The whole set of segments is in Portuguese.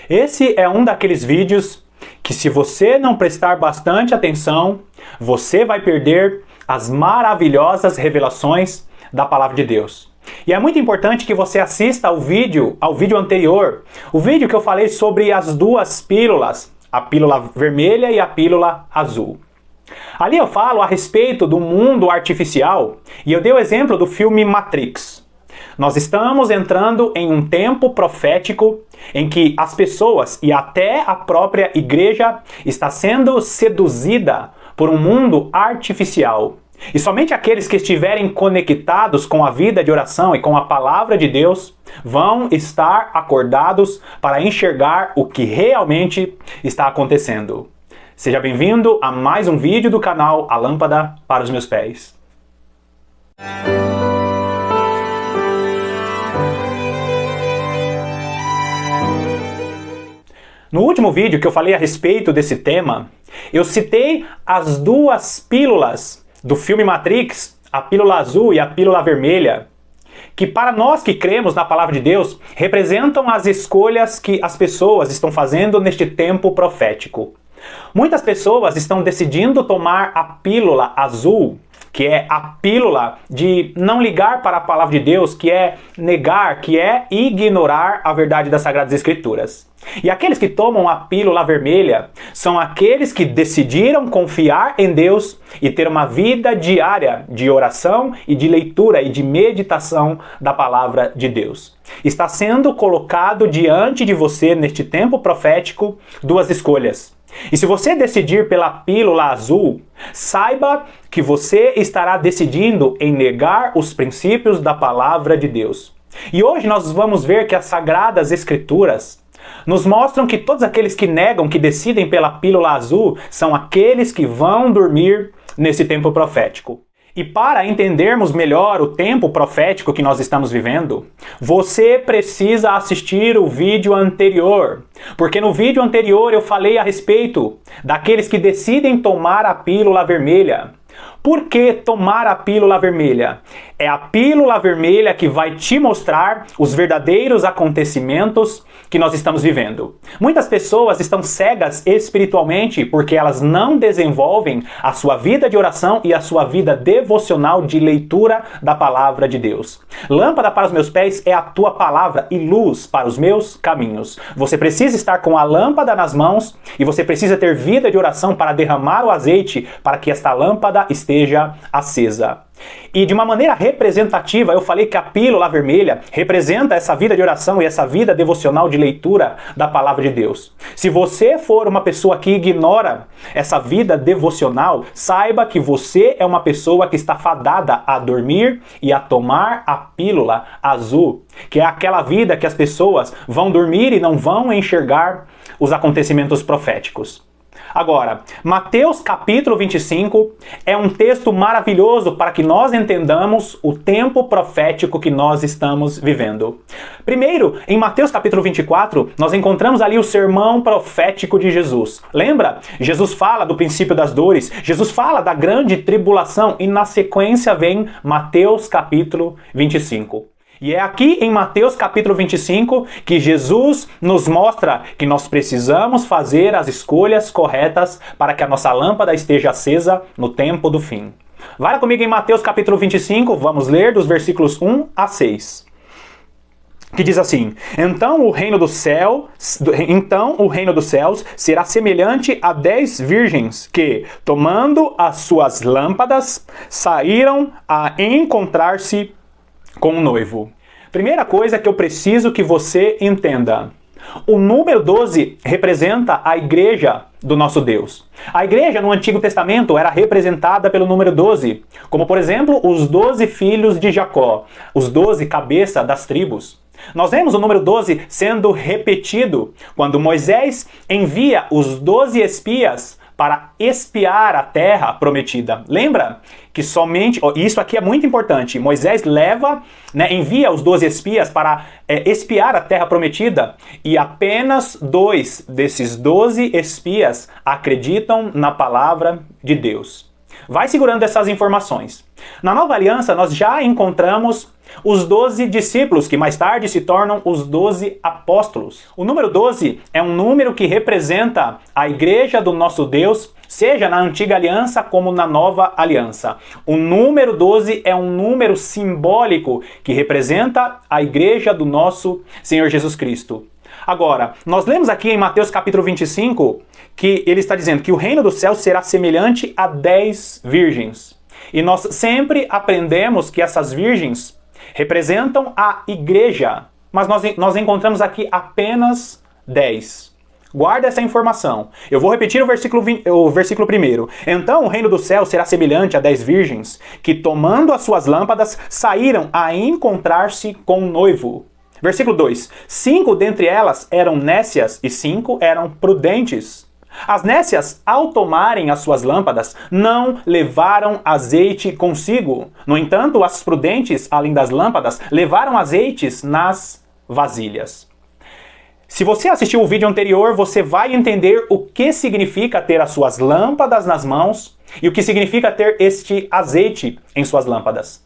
Esse é um daqueles vídeos que, se você não prestar bastante atenção, você vai perder as maravilhosas revelações da Palavra de Deus. E é muito importante que você assista ao vídeo anterior, o vídeo que eu falei sobre as duas pílulas, a pílula vermelha e a pílula azul. Ali eu falo a respeito do mundo artificial e eu dei o exemplo do filme Matrix. Nós estamos entrando em um tempo profético em que as pessoas e até a própria igreja está sendo seduzida por um mundo artificial. E somente aqueles que estiverem conectados com a vida de oração e com a palavra de Deus vão estar acordados para enxergar o que realmente está acontecendo. Seja bem-vindo a mais um vídeo do canal A Lâmpada para os Meus Pés. No último vídeo que eu falei a respeito desse tema, eu citei as duas pílulas do filme Matrix, a pílula azul e a pílula vermelha, que para nós que cremos na palavra de Deus, representam as escolhas que as pessoas estão fazendo neste tempo profético. Muitas pessoas estão decidindo tomar a pílula azul, que é a pílula de não ligar para a palavra de Deus, que é negar, que é ignorar a verdade das Sagradas Escrituras. E aqueles que tomam a pílula vermelha são aqueles que decidiram confiar em Deus e ter uma vida diária de oração e de leitura e de meditação da palavra de Deus. Está sendo colocado diante de você, neste tempo profético, duas escolhas. E se você decidir pela pílula azul, saiba que você estará decidindo em negar os princípios da palavra de Deus. E hoje nós vamos ver que as Sagradas Escrituras nos mostram que todos aqueles que negam, que decidem pela pílula azul, são aqueles que vão dormir nesse tempo profético. E para entendermos melhor o tempo profético que nós estamos vivendo, você precisa assistir o vídeo anterior. Porque no vídeo anterior eu falei a respeito daqueles que decidem tomar a pílula vermelha. Por que tomar a pílula vermelha? É a pílula vermelha que vai te mostrar os verdadeiros acontecimentos que nós estamos vivendo. Muitas pessoas estão cegas espiritualmente porque elas não desenvolvem a sua vida de oração e a sua vida devocional de leitura da palavra de Deus. Lâmpada para os meus pés é a tua palavra e luz para os meus caminhos. Você precisa estar com a lâmpada nas mãos e você precisa ter vida de oração para derramar o azeite para que esta lâmpada esteja acesa. E de uma maneira representativa, eu falei que a pílula vermelha representa essa vida de oração e essa vida devocional de leitura da palavra de Deus. Se você for uma pessoa que ignora essa vida devocional, saiba que você é uma pessoa que está fadada a dormir e a tomar a pílula azul, que é aquela vida que as pessoas vão dormir e não vão enxergar os acontecimentos proféticos. Agora, Mateus capítulo 25 é um texto maravilhoso para que nós entendamos o tempo profético que nós estamos vivendo. Primeiro, em Mateus capítulo 24, nós encontramos ali o sermão profético de Jesus. Lembra? Jesus fala do princípio das dores, Jesus fala da grande tribulação e na sequência vem Mateus capítulo 25. E é aqui em Mateus capítulo 25 que Jesus nos mostra que nós precisamos fazer as escolhas corretas para que a nossa lâmpada esteja acesa no tempo do fim. Vai comigo em Mateus capítulo 25, vamos ler dos versículos 1 a 6. Que diz assim: Então o reino dos céus será semelhante a 10 virgens que, tomando as suas lâmpadas, saíram a encontrar-se com um noivo. Primeira coisa que eu preciso que você entenda. O número 12 representa a igreja do nosso Deus. A igreja no Antigo Testamento era representada pelo número 12, como por exemplo os 12 filhos de Jacó, os 12 cabeças das tribos. Nós vemos o número 12 sendo repetido quando Moisés envia os 12 espias para espiar a terra prometida. Lembra que somente, isso aqui é muito importante, Moisés envia os 12 espias para espiar a terra prometida e apenas 2 desses 12 espias acreditam na palavra de Deus. Vai segurando essas informações. Na Nova Aliança, nós já encontramos os 12 discípulos, que mais tarde se tornam os 12 apóstolos. O número 12 é um número que representa a igreja do nosso Deus, seja na Antiga Aliança como na Nova Aliança. O número 12 é um número simbólico que representa a igreja do nosso Senhor Jesus Cristo. Agora, nós lemos aqui em Mateus capítulo 25 que ele está dizendo que o reino do céu será semelhante a 10 virgens. E nós sempre aprendemos que essas virgens representam a igreja, mas nós encontramos aqui apenas 10. Guarda essa informação. Eu vou repetir o versículo 1. Então o reino do céu será semelhante a 10 virgens, que tomando as suas lâmpadas, saíram a encontrar-se com o noivo. Versículo 2. 5 dentre elas eram nécias e 5 eram prudentes. As nécias, ao tomarem as suas lâmpadas, não levaram azeite consigo. No entanto, as prudentes, além das lâmpadas, levaram azeites nas vasilhas. Se você assistiu o vídeo anterior, você vai entender o que significa ter as suas lâmpadas nas mãos e o que significa ter este azeite em suas lâmpadas.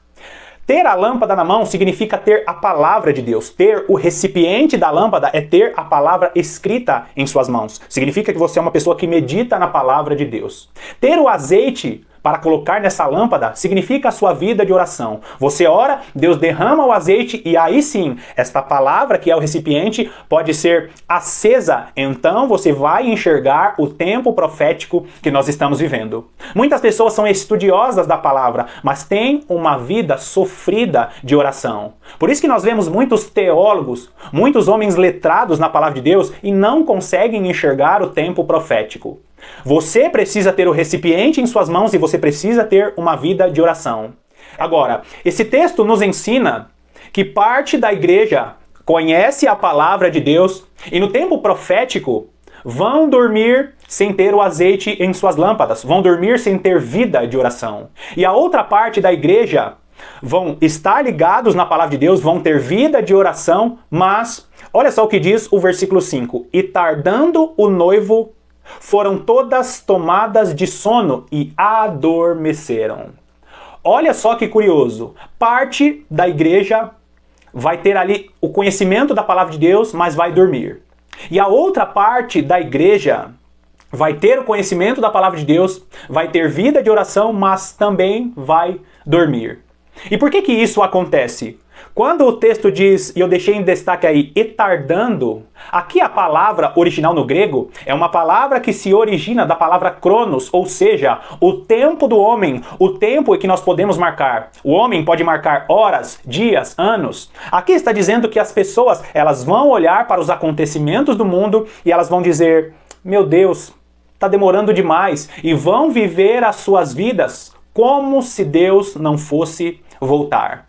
Ter a lâmpada na mão significa ter a palavra de Deus. Ter o recipiente da lâmpada é ter a palavra escrita em suas mãos. Significa que você é uma pessoa que medita na palavra de Deus. Ter o azeite para colocar nessa lâmpada significa a sua vida de oração. Você ora, Deus derrama o azeite e aí sim, esta palavra que é o recipiente pode ser acesa. Então você vai enxergar o tempo profético que nós estamos vivendo. Muitas pessoas são estudiosas da palavra, mas têm uma vida sofrida de oração. Por isso que nós vemos muitos teólogos, muitos homens letrados na palavra de Deus e não conseguem enxergar o tempo profético. Você precisa ter o recipiente em suas mãos e você precisa ter uma vida de oração. Agora, esse texto nos ensina que parte da igreja conhece a palavra de Deus e no tempo profético vão dormir sem ter o azeite em suas lâmpadas, vão dormir sem ter vida de oração. E a outra parte da igreja vão estar ligados na palavra de Deus, vão ter vida de oração, mas olha só o que diz o versículo 5. E tardando o noivo, foram todas tomadas de sono e adormeceram. Olha só que curioso. Parte da igreja vai ter ali o conhecimento da palavra de Deus, mas vai dormir. E a outra parte da igreja vai ter o conhecimento da palavra de Deus, vai ter vida de oração, mas também vai dormir. E por que isso acontece? Quando o texto diz, e eu deixei em destaque aí, e tardando, aqui a palavra original no grego é uma palavra que se origina da palavra cronos, ou seja, o tempo do homem, o tempo em que nós podemos marcar. O homem pode marcar horas, dias, anos. Aqui está dizendo que as pessoas, elas vão olhar para os acontecimentos do mundo e elas vão dizer, meu Deus, está demorando demais, e vão viver as suas vidas como se Deus não fosse voltar.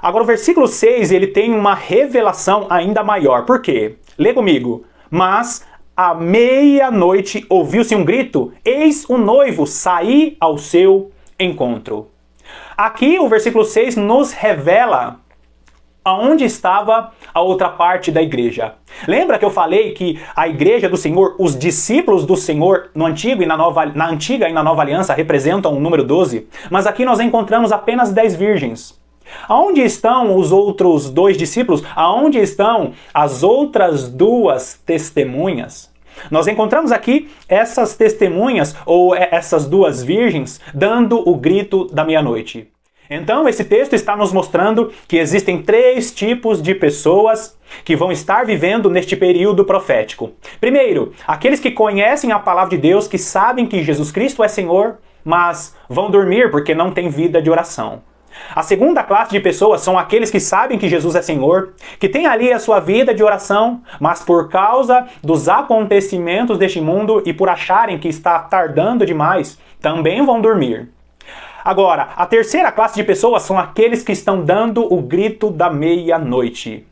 Agora o versículo 6, ele tem uma revelação ainda maior. Por quê? Lê comigo. Mas à meia-noite ouviu-se um grito, eis o noivo sair ao seu encontro. Aqui o versículo 6 nos revela aonde estava a outra parte da igreja. Lembra que eu falei que a igreja do Senhor, os discípulos do Senhor na antiga e na nova aliança representam o número 12, mas aqui nós encontramos apenas 10 virgens. Aonde estão os outros 2 discípulos? Aonde estão as outras 2 testemunhas? Nós encontramos aqui essas testemunhas, ou essas 2 virgens, dando o grito da meia-noite. Então, esse texto está nos mostrando que existem 3 tipos de pessoas que vão estar vivendo neste período profético. Primeiro, aqueles que conhecem a palavra de Deus, que sabem que Jesus Cristo é Senhor, mas vão dormir porque não têm vida de oração. A segunda classe de pessoas são aqueles que sabem que Jesus é Senhor, que têm ali a sua vida de oração, mas por causa dos acontecimentos deste mundo e por acharem que está tardando demais, também vão dormir. Agora, a terceira classe de pessoas são aqueles que estão dando o grito da meia-noite.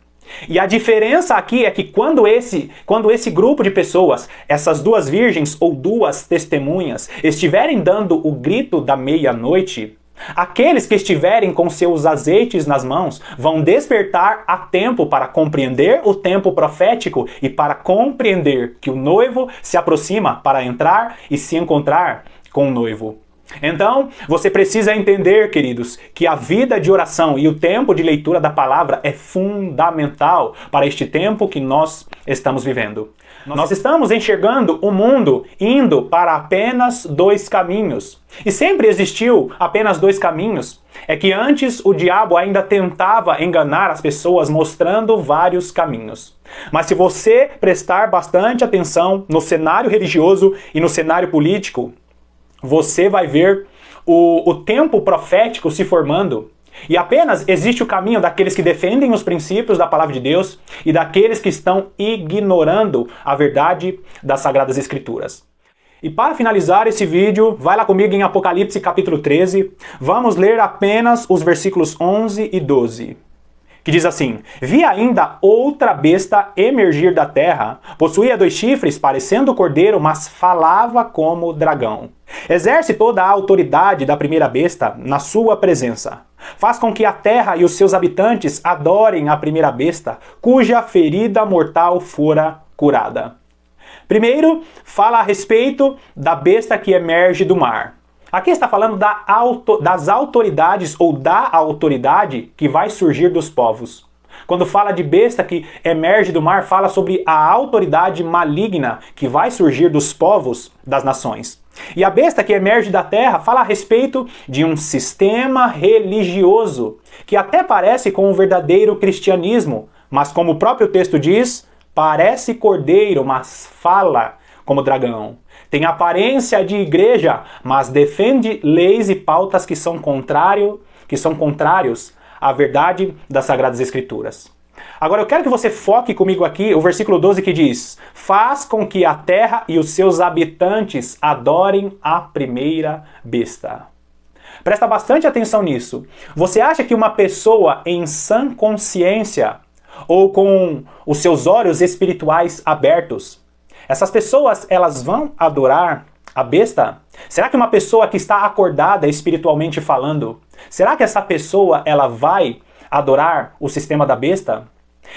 E a diferença aqui é que quando esse grupo de pessoas, essas 2 virgens ou 2 testemunhas, estiverem dando o grito da meia-noite, aqueles que estiverem com seus azeites nas mãos vão despertar a tempo para compreender o tempo profético e para compreender que o noivo se aproxima para entrar e se encontrar com o noivo. Então, você precisa entender, queridos, que a vida de oração e o tempo de leitura da palavra é fundamental para este tempo que nós estamos vivendo. Nós estamos enxergando o mundo indo para apenas dois caminhos. E sempre existiu apenas dois caminhos. É que antes o diabo ainda tentava enganar as pessoas mostrando vários caminhos. Mas se você prestar bastante atenção no cenário religioso e no cenário político, você vai ver o tempo profético se formando. E apenas existe o caminho daqueles que defendem os princípios da palavra de Deus e daqueles que estão ignorando a verdade das Sagradas Escrituras. E para finalizar esse vídeo, vai lá comigo em Apocalipse capítulo 13. Vamos ler apenas os versículos 11 e 12. Que diz assim: Vi ainda outra besta emergir da terra, possuía 2 chifres, parecendo cordeiro, mas falava como dragão. Exerce toda a autoridade da primeira besta na sua presença. Faz com que a terra e os seus habitantes adorem a primeira besta, cuja ferida mortal fora curada. Primeiro, fala a respeito da besta que emerge do mar. Aqui está falando das autoridades ou da autoridade que vai surgir dos povos. Quando fala de besta que emerge do mar, fala sobre a autoridade maligna que vai surgir dos povos das nações. E a besta que emerge da terra fala a respeito de um sistema religioso que até parece com o verdadeiro cristianismo, mas como o próprio texto diz, parece cordeiro, mas fala como dragão. Tem aparência de igreja, mas defende leis e pautas que são contrários à verdade das Sagradas Escrituras. Agora eu quero que você foque comigo aqui o versículo 12 que diz: Faz com que a terra e os seus habitantes adorem a primeira besta. Presta bastante atenção nisso. Você acha que uma pessoa em sã consciência ou com os seus olhos espirituais abertos, essas pessoas, elas vão adorar a besta? Será que uma pessoa que está acordada espiritualmente falando, será que essa pessoa, ela vai adorar o sistema da besta?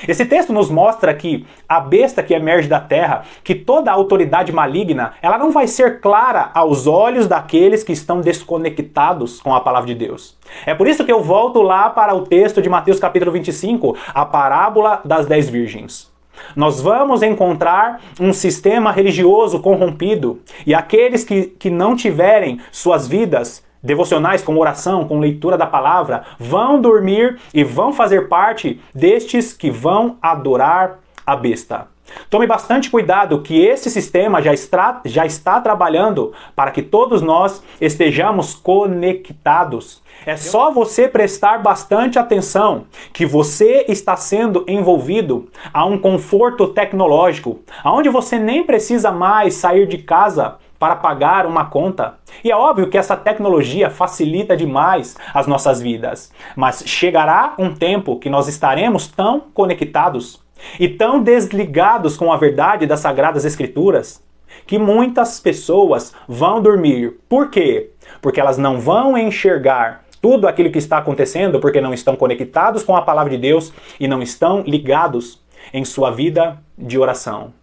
Esse texto nos mostra que a besta que emerge da terra, que toda a autoridade maligna, ela não vai ser clara aos olhos daqueles que estão desconectados com a palavra de Deus. É por isso que eu volto lá para o texto de Mateus capítulo 25, a parábola das 10 virgens. Nós vamos encontrar um sistema religioso corrompido e aqueles que não tiverem suas vidas devocionais com oração, com leitura da palavra, vão dormir e vão fazer parte destes que vão adorar a besta. Tome bastante cuidado que esse sistema já está trabalhando para que todos nós estejamos conectados. É só você prestar bastante atenção que você está sendo envolvido a um conforto tecnológico, onde você nem precisa mais sair de casa para pagar uma conta. E é óbvio que essa tecnologia facilita demais as nossas vidas, mas chegará um tempo que nós estaremos tão conectados e tão desligados com a verdade das Sagradas Escrituras que muitas pessoas vão dormir. Por quê? Porque elas não vão enxergar tudo aquilo que está acontecendo, porque não estão conectados com a palavra de Deus e não estão ligados em sua vida de oração.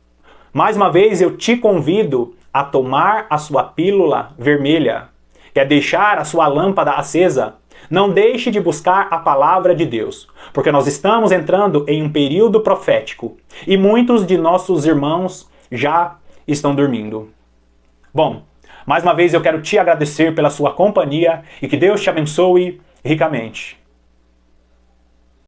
Mais uma vez eu te convido a tomar a sua pílula vermelha, que é deixar a sua lâmpada acesa. Não deixe de buscar a palavra de Deus, porque nós estamos entrando em um período profético e muitos de nossos irmãos já estão dormindo. Bom, mais uma vez eu quero te agradecer pela sua companhia e que Deus te abençoe ricamente.